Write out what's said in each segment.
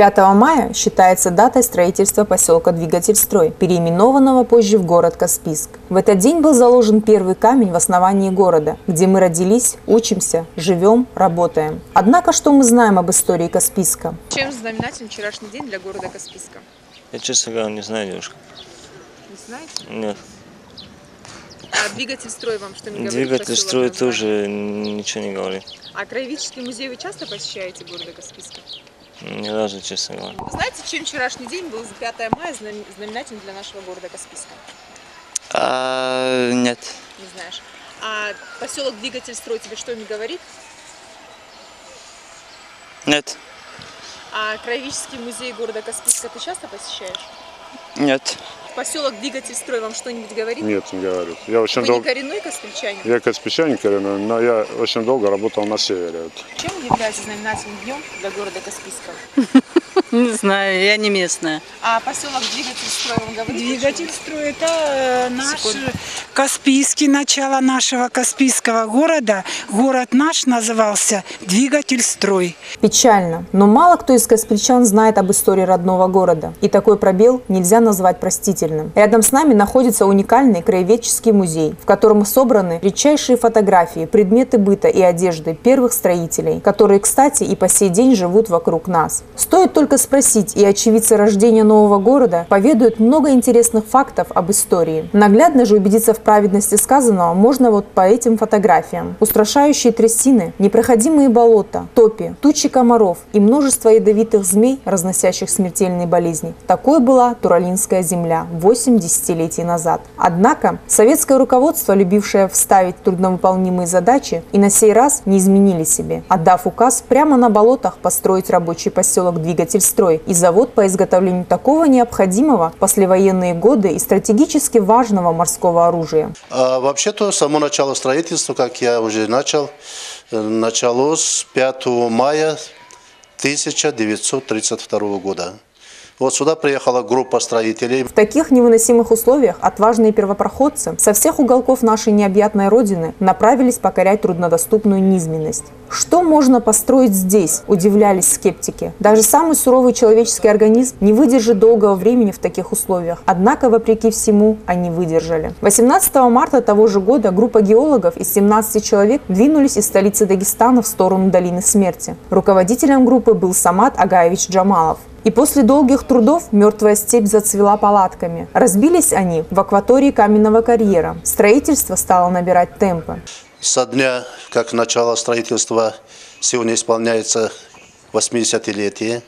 5 мая считается датой строительства поселка Двигательстрой, переименованного позже в город Каспийск. В этот день был заложен первый камень в основании города, где мы родились, учимся, живем, работаем. Однако, что мы знаем об истории Каспийска? Чем знаменателен вчерашний день для города Каспийска? Я, честно говоря, не знаю, девушка. Не знаете? Нет. А Двигательстрой вам что не говорит? Двигательстрой тоже ничего не говорит. А краеведческий музей вы часто посещаете города Каспийска? Ни разу, честно говоря. Вы знаете, чем вчерашний день был 5 мая знаменателен для нашего города Каспийска? Нет. Не знаешь. А поселок Двигательстрой тебе что не говорит? Нет. А краеведческий музей города Каспийска ты часто посещаешь? Нет. Поселок Двигательстрой вам что-нибудь говорит? Нет, не говорит. Я очень Вы не коренной каспийчанин? Я каспийчанин коренной, но я очень долго работал на севере. Чем является знаменательным днем для города Каспийска? Не знаю, я не местная. А поселок Двигательстрой вам говорит? Двигательстрой – это наш Каспийский, начало нашего Каспийского города. Город наш назывался Двигательстрой. Печально, но мало кто из каспийчан знает об истории родного города. И такой пробел нельзя назвать простительным. Рядом с нами находится уникальный краеведческий музей, в котором собраны редчайшие фотографии, предметы быта и одежды первых строителей, которые, кстати, и по сей день живут вокруг нас. Стоит только спросить, и очевидцы рождения нового города поведают много интересных фактов об истории. Наглядно же убедиться в праведности сказанного можно вот по этим фотографиям. Устрашающие трясины, непроходимые болота, топи, тучи комаров и множество ядовитых змей, разносящих смертельные болезни. Такой была Туралинская земля 8 десятилетий назад. Однако советское руководство, любившее вставить трудновыполнимые задачи, и на сей раз не изменили себе, отдав указ прямо на болотах построить рабочий поселок Двигательстрой и завод по изготовлению такого необходимого в послевоенные годы и стратегически важного морского оружия. Вообще-то само начало строительства, как я уже началось 5 мая 1932 года. Вот сюда приехала группа строителей. В таких невыносимых условиях отважные первопроходцы со всех уголков нашей необъятной родины направились покорять труднодоступную низменность. Что можно построить здесь, удивлялись скептики. Даже самый суровый человеческий организм не выдержит долгого времени в таких условиях. Однако, вопреки всему, они выдержали. 18 марта того же года группа геологов из 17 человек двинулись из столицы Дагестана в сторону Долины Смерти. Руководителем группы был Самат Агаевич Джамалов. И после долгих трудов мертвая степь зацвела палатками. Разбились они в акватории каменного карьера. Строительство стало набирать темпы. Со дня, как начало строительства, сегодня исполняется 80-летие.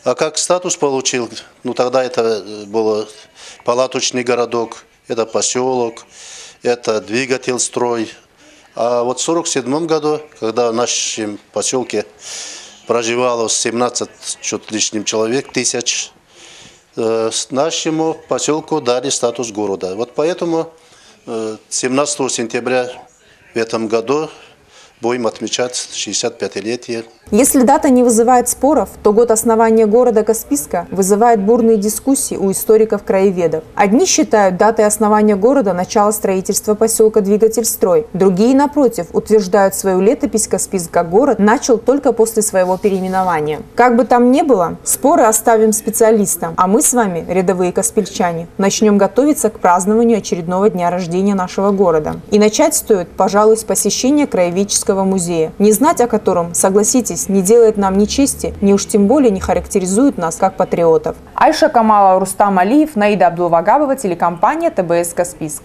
А как статус получил, тогда это был палаточный городок, это поселок, это Двигательстрой. А вот в 1947 году, когда в нашем поселке проживало 17 лишним человек, тысяч, нашему поселку дали статус города. Вот поэтому 17 сентября в этом году будем отмечать 65-летие. Если дата не вызывает споров, то год основания города Каспийска вызывает бурные дискуссии у историков-краеведов. Одни считают датой основания города начало строительства поселка Двигательстрой. Другие, напротив, утверждают, свою летопись Каспийск как город начал только после своего переименования. Как бы там ни было, споры оставим специалистам, а мы с вами, рядовые каспийчане, начнем готовиться к празднованию очередного дня рождения нашего города. И начать стоит, пожалуй, с посещения краеведческого музея, не знать о котором, согласитесь, не делает нам ни чести, ни уж тем более не характеризует нас как патриотов. Айша Камалова, Рустам Алиев, Наида Абдулвагабова, телекомпания ТБС Каспийск.